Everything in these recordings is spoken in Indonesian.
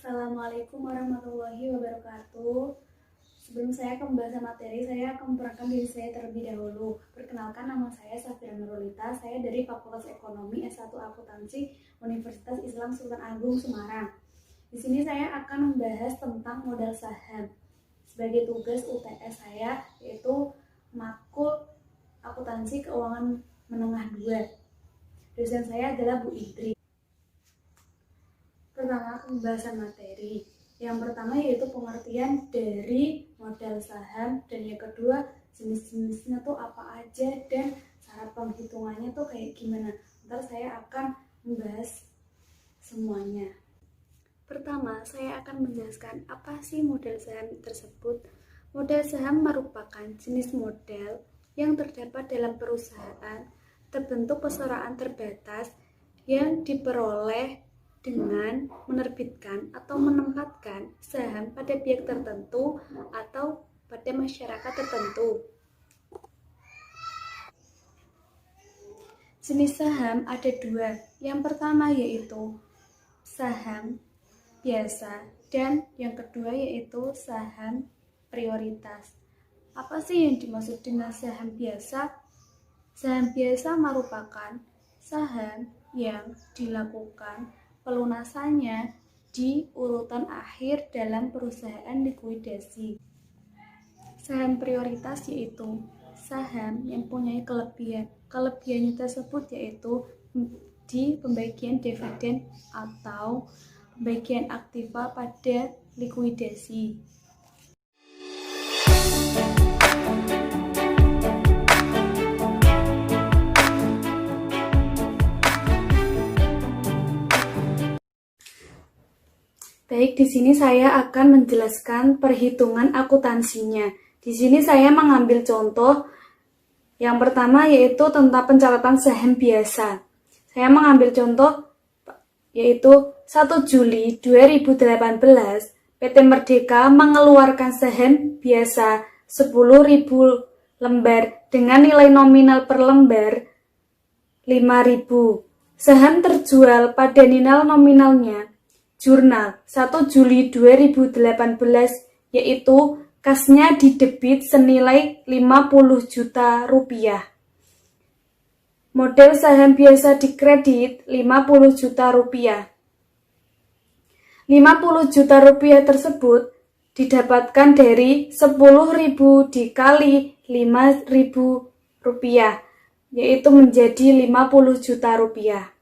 Assalamualaikum warahmatullahi wabarakatuh. Sebelum saya ke pembahasan materi, saya akan memperkenalkan diri saya terlebih dahulu. Perkenalkan, nama saya Safira Nurulita. Saya dari Fakultas Ekonomi S1 Akuntansi Universitas Islam Sultan Agung Semarang. Di sini saya akan membahas tentang modal saham. Sebagai tugas UTS saya yaitu Makul Akuntansi Keuangan Menengah 2. Dosen saya adalah Bu Idri. Pertama, pembahasan materi. Yang pertama yaitu pengertian dari modal saham, dan yang kedua jenis-jenisnya tuh apa aja dan cara penghitungannya tuh kayak gimana. Ntar saya akan membahas semuanya. Pertama, saya akan menjelaskan apa sih modal saham tersebut. Modal saham merupakan jenis modal yang terdapat dalam perusahaan terbentuk perseroan terbatas yang diperoleh dengan menerbitkan atau menempatkan saham pada pihak tertentu atau pada masyarakat tertentu. Jenis saham ada dua. Yang pertama yaitu saham biasa dan yang kedua yaitu saham prioritas. Apa sih yang dimaksud dengan saham biasa? Saham biasa merupakan saham yang dilakukan pelunasannya di urutan akhir dalam perusahaan likuidasi. Saham prioritas yaitu saham yang punya kelebihan. Kelebihannya tersebut yaitu di pembagian dividen atau pembagian aktiva pada likuidasi. Baik, di sini saya akan menjelaskan perhitungan akuntansinya. Di sini saya mengambil contoh yang pertama yaitu tentang pencatatan saham biasa. Saya mengambil contoh yaitu 1 Juli 2018 PT Merdeka mengeluarkan saham biasa 10.000 lembar dengan nilai nominal per lembar 5.000. Saham terjual pada nilai nominalnya Jurnal 1 Juli 2018 yaitu kasnya didebit senilai 50 juta rupiah. Model saham biasa dikredit 50 juta rupiah. 50 juta rupiah tersebut didapatkan dari 10.000 dikali 5.000 rupiah, yaitu menjadi 50 juta rupiah.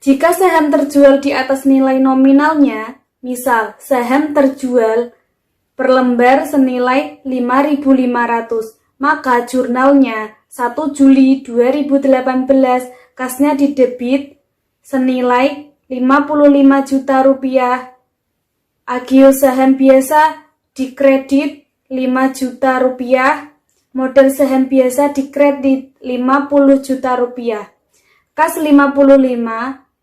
Jika saham terjual di atas nilai nominalnya, misal saham terjual per lembar senilai 5.500, maka jurnalnya 1 Juli 2018 kasnya didebit senilai 55 juta rupiah. Agio saham biasa dikredit 5 juta rupiah, modal saham biasa dikredit 50 juta rupiah. Kas 55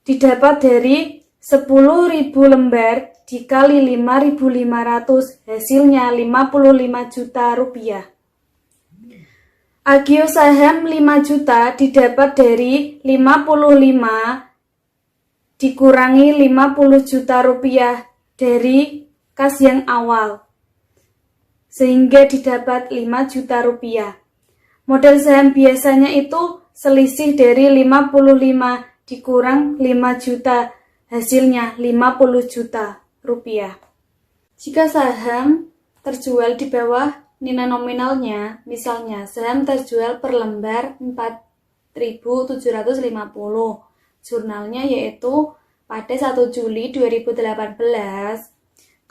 didapat dari 10.000 lembar dikali 5.500, hasilnya 55 juta rupiah. Agio saham 5 juta didapat dari 55 dikurangi 50 juta rupiah dari kas yang awal, sehingga didapat 5 juta rupiah. Modal saham biasanya itu selisih dari 55 dikurang 5 juta, hasilnya 50 juta rupiah. Jika saham terjual di bawah nilai nominalnya, misalnya saham terjual per lembar 4.750, jurnalnya yaitu pada 1 Juli 2018,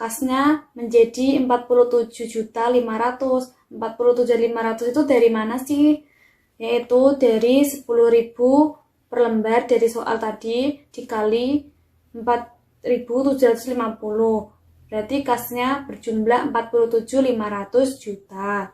kasnya menjadi 47.500. 47.500 itu dari mana sih? Yaitu dari 10.000 per lembar dari soal tadi dikali 4.750. Berarti kasnya berjumlah 47.500 juta.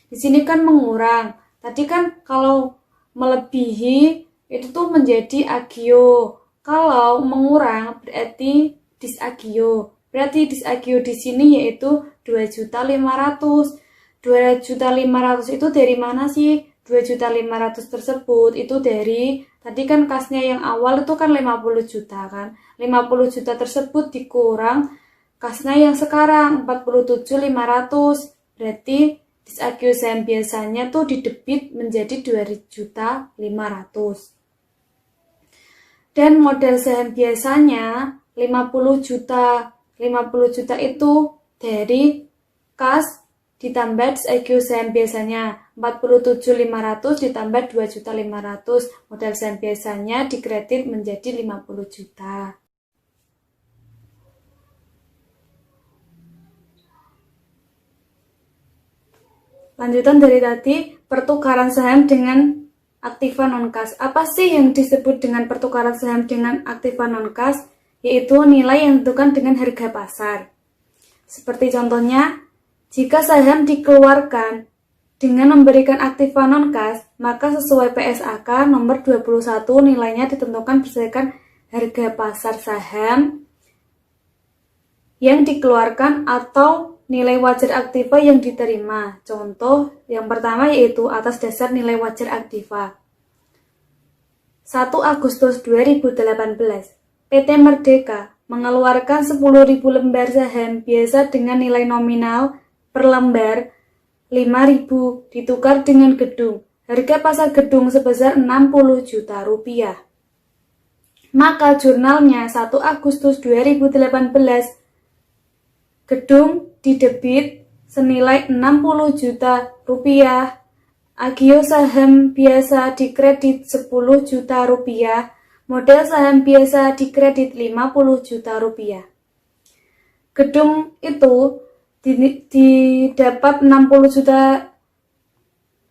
Di sini kan mengurang. Tadi kan kalau melebihi itu tuh menjadi agio. Kalau mengurang berarti disagio. Berarti disagio di sini yaitu 2.500.000. 2.500.000 itu dari mana sih? 2.500.000 tersebut itu dari tadi kan kasnya yang awal itu kan 50 juta kan. 50 juta tersebut dikurang kasnya yang sekarang 47.500. Berarti disaccusation biasanya tuh didebit menjadi 2.500.000. Dan modal saham biasanya 50 juta. 50 juta itu dari kas ditambah disaccusation biasanya 47.500 ditambah 2.500.000. Modal saham biasanya dikredit menjadi 50 juta. Lanjutan dari tadi, pertukaran saham dengan aktiva non-kas. Apa sih yang disebut dengan pertukaran saham dengan aktiva non-kas? Yaitu nilai yang ditentukan dengan harga pasar. Seperti contohnya, jika saham dikeluarkan dengan memberikan aktiva non-kas, maka sesuai PSAK nomor 21 nilainya ditentukan berdasarkan harga pasar saham yang dikeluarkan atau nilai wajar aktiva yang diterima. Contoh yang pertama yaitu atas dasar nilai wajar aktiva. 1 Agustus 2018, PT Merdeka mengeluarkan 10.000 lembar saham biasa dengan nilai nominal per lembar 5.000 ditukar dengan gedung. Harga pasar gedung sebesar 60 juta rupiah. Maka jurnalnya 1 Agustus 2018 gedung didebit senilai 60 juta rupiah. Agio saham biasa dikredit 10 juta rupiah. Modal saham biasa dikredit 50 juta rupiah. Gedung itu didapat 60 juta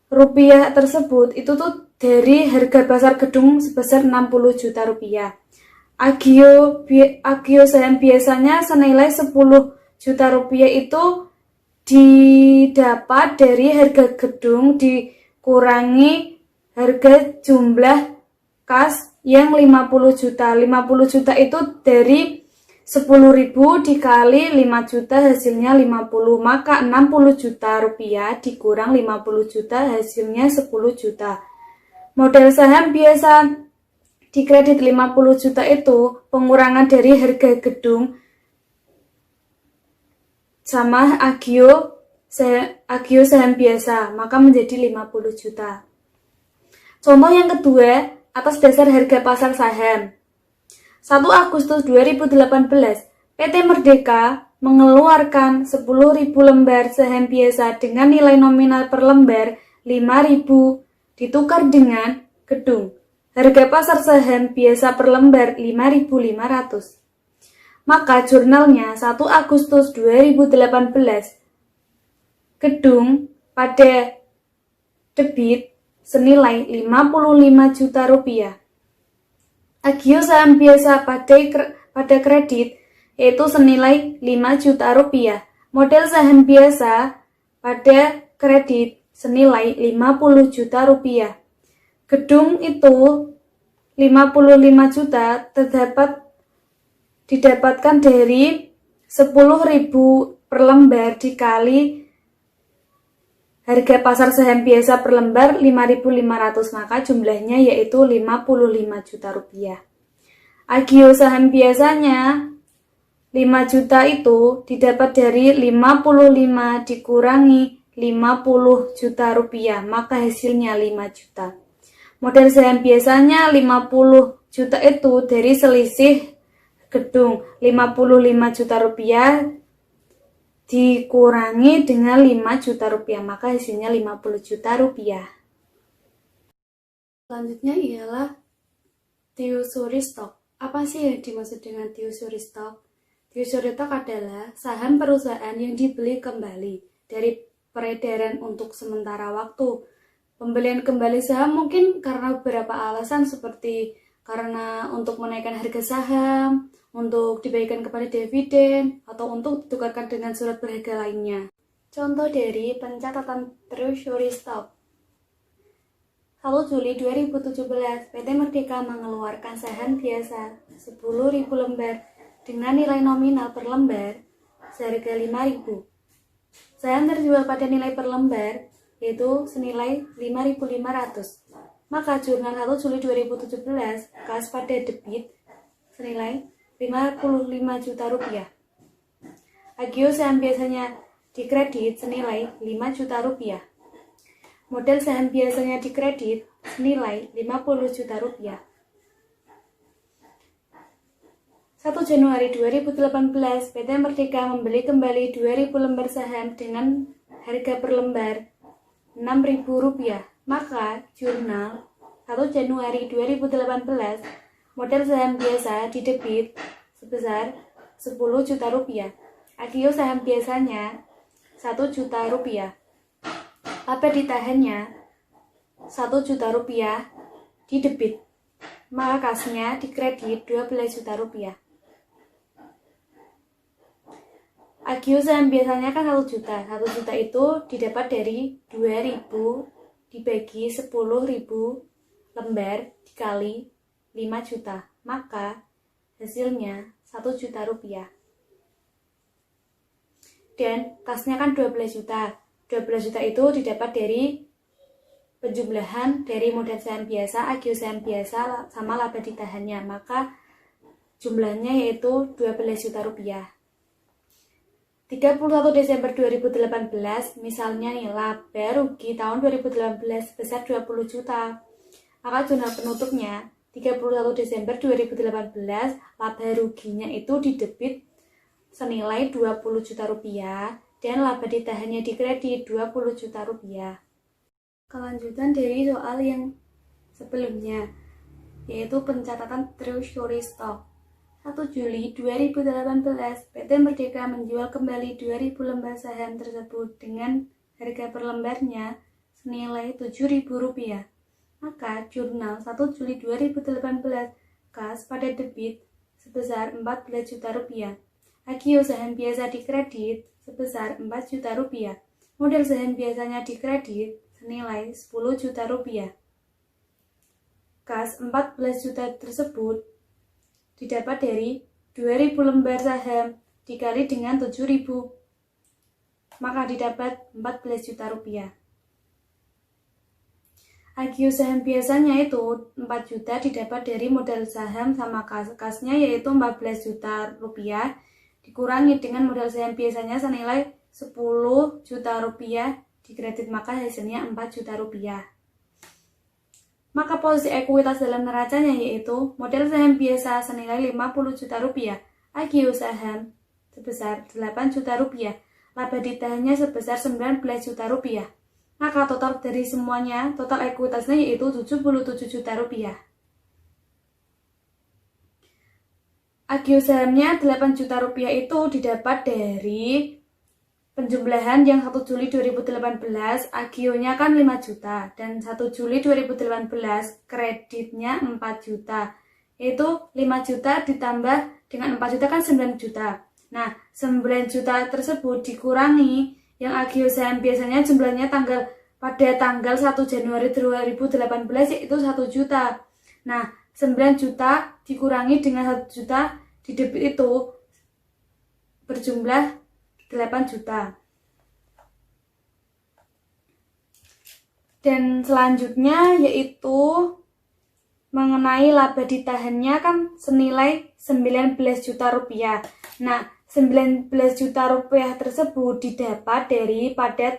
rupiah tersebut itu tuh dari harga pasar gedung sebesar 60 juta rupiah. Agio saham biasanya senilai 10 juta rupiah itu didapat dari harga gedung dikurangi harga jumlah kas yang 50 juta. 50 juta itu dari 10.000 dikali 5 juta hasilnya 50. Maka 60 juta rupiah dikurang 50 juta hasilnya 10 juta. Modal saham biasa dikredit 50 juta itu pengurangan dari harga gedung sama agio saham biasa, maka menjadi 50 juta. Contoh yang kedua, atas dasar harga pasar saham. 1 Agustus 2018, PT Merdeka mengeluarkan 10.000 lembar saham biasa dengan nilai nominal per lembar 5.000 ditukar dengan gedung. Harga pasar saham biasa per lembar 5.500. Maka jurnalnya 1 Agustus 2018 gedung pada debit senilai 55 juta rupiah. Agio saham biasa pada kredit yaitu senilai 5 juta rupiah. Modal saham biasa pada kredit senilai 50 juta rupiah. Gedung itu 55 juta didapatkan dari 10.000 per lembar dikali harga pasar saham biasa per lembar 5.500, maka jumlahnya yaitu 55 juta rupiah. Agio saham biasanya 5 juta itu didapat dari 55 dikurangi 50 juta rupiah, maka hasilnya 5 juta. Modal saham biasanya 50 juta itu dari selisih gedung 55 juta rupiah dikurangi dengan 5 juta rupiah, maka hasilnya 50 juta rupiah. Selanjutnya ialah theory stock. Apa sih yang dimaksud dengan theory stock? Theory stock adalah saham perusahaan yang dibeli kembali dari peredaran untuk sementara waktu. Pembelian kembali saham mungkin karena beberapa alasan seperti karena untuk menaikkan harga saham, untuk dibagikan kepada dividen, atau untuk ditukarkan dengan surat berharga lainnya. Contoh dari pencatatan treasury stock. 1 Juli 2017, PT Merdeka mengeluarkan saham biasa 10.000 lembar dengan nilai nominal per lembar seharga 5.000. Saham terjual pada nilai per lembar yaitu senilai 5.500. Maka jurnal 1 Juli 2017 kas pada debit senilai 55 juta rupiah. Agio saham biasanya dikredit senilai 5 juta rupiah. Model saham biasanya dikredit senilai 50 juta rupiah. 1 Januari 2018, PT Merdeka membeli kembali 2.000 lembar saham dengan harga per lembar Rp6.000. Maka jurnal 1 Januari 2018 model saham biasa didebit sebesar 10 juta rupiah. Agio saham biasanya 1 juta rupiah. Laba ditahannya 1 juta rupiah didebit. Maka kasnya dikredit 12 juta rupiah. Agio saham biasanya kan 1 juta. 1 juta itu didapat dari 2.000 dibagi 10.000 lembar dikali 5 juta. Maka hasilnya 1 juta rupiah. Dan kasnya kan 12 juta. 12 juta itu didapat dari penjumlahan dari modal saham biasa, agio saham biasa sama laba ditahannya. Maka jumlahnya yaitu 12 juta rupiah. 31 Desember 2018, misalnya nih laba rugi tahun 2018 sebesar 20 juta. Maka jurnal penutupnya 31 Desember 2018, laba ruginya itu didebit senilai 20 juta rupiah dan laba ditahannya dikredit 20 juta rupiah. Kelanjutan dari soal yang sebelumnya, yaitu pencatatan treasury stock. 1 Juli 2018, PT Merdeka menjual kembali 2.000 lembar saham tersebut dengan harga per lembarnya senilai Rp7.000. Maka jurnal 1 Juli 2018 kas pada debit sebesar 14 juta rupiah. Agio saham biasa dikredit sebesar 4 juta rupiah. Modal saham biasanya dikredit senilai 10 juta rupiah. Kas 14 juta tersebut didapat dari 2.000 lembar saham dikali dengan 7.000, maka didapat 14 juta rupiah. Agio saham biasanya itu 4 juta didapat dari modal saham sama kasnya yaitu 14 juta rupiah dikurangi dengan modal saham biasanya senilai 10 juta rupiah dikredit, maka hasilnya 4 juta rupiah. Maka posisi ekuitas dalam neracanya yaitu modal saham biasa senilai 50 juta rupiah, agio saham sebesar 8 juta rupiah, laba ditahannya sebesar 19 juta rupiah. Maka total dari semuanya, total ekuitasnya yaitu 77 juta rupiah. Agio sahamnya 8 juta rupiah itu didapat dari penjumlahan yang 1 Juli 2018, agionya kan 5 juta, dan 1 Juli 2018 kreditnya 4 juta. Itu 5 juta ditambah dengan 4 juta kan 9 juta. Nah, 9 juta tersebut dikurangi yang agio saham biasanya jumlahnya pada tanggal 1 Januari 2018 yaitu 1 juta. Nah, 9 juta dikurangi dengan 1 juta di debit itu berjumlah 8 juta. Dan selanjutnya yaitu mengenai laba ditahannya kan senilai 19 juta rupiah. Nah, 19 juta rupiah tersebut didapat dari pada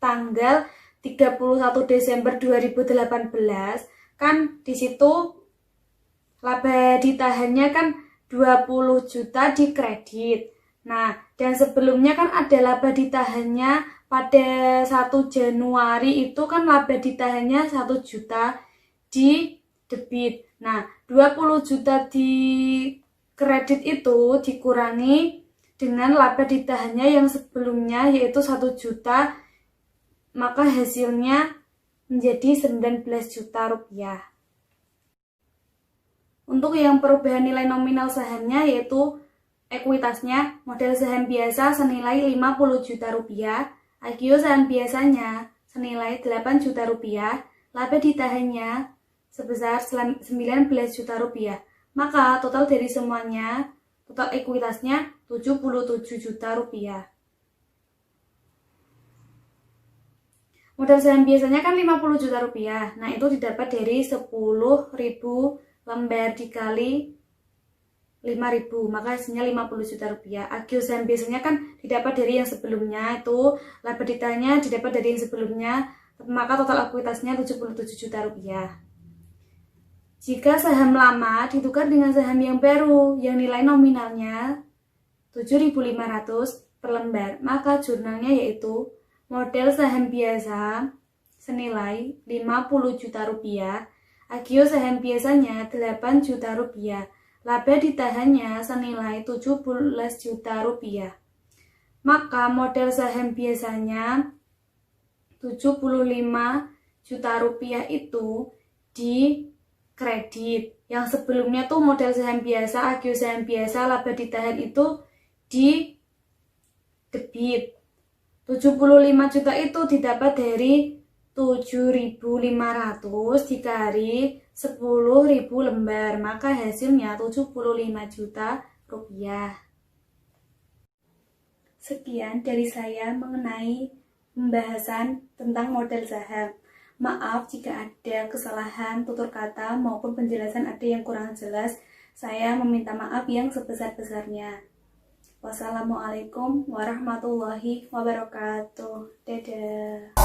tanggal 31 Desember 2018 kan di situ laba ditahannya kan 20 juta dikredit. Nah, dan sebelumnya kan ada laba ditahannya pada 1 Januari itu kan laba ditahannya 1 juta di debit. Nah, 20 juta di kredit itu dikurangi dengan laba ditahannya yang sebelumnya yaitu 1 juta, maka hasilnya menjadi 19 juta rupiah. Untuk yang perubahan nilai nominal sahamnya yaitu ekuitasnya modal saham biasa senilai 50 juta rupiah, agio saham biasanya senilai 8 juta rupiah, laba ditahannya sebesar 19 juta rupiah. Maka total dari semuanya, total ekuitasnya 77 juta rupiah. Modal saham biasanya kan 50 juta rupiah. Nah, itu didapat dari 10.000 lembar dikali 5.000, maka hasilnya 50 juta rupiah. Agio saham biasanya kan didapat dari yang sebelumnya, itu laba ditanya didapat dari yang sebelumnya, maka total ekuitasnya 77 juta rupiah. Jika saham lama ditukar dengan saham yang baru yang nilai nominalnya 7.500 per lembar, maka jurnalnya yaitu model saham biasa senilai 50 juta rupiah, agio saham biasanya 8 juta rupiah, laba ditahannya senilai 17 juta rupiah. Maka model saham biasanya 75 juta rupiah itu di kredit. Yang sebelumnya tuh model saham biasa, agio saham biasa, laba ditahan itu di debit. 75 juta itu didapat dari 7.500 dikali 10.000 lembar, maka hasilnya 75 juta rupiah. Sekian dari saya mengenai pembahasan tentang model saham. Maaf jika ada kesalahan tutur kata maupun penjelasan ada yang kurang jelas. Saya meminta maaf yang sebesar-besarnya. Wassalamualaikum warahmatullahi wabarakatuh. Dadah.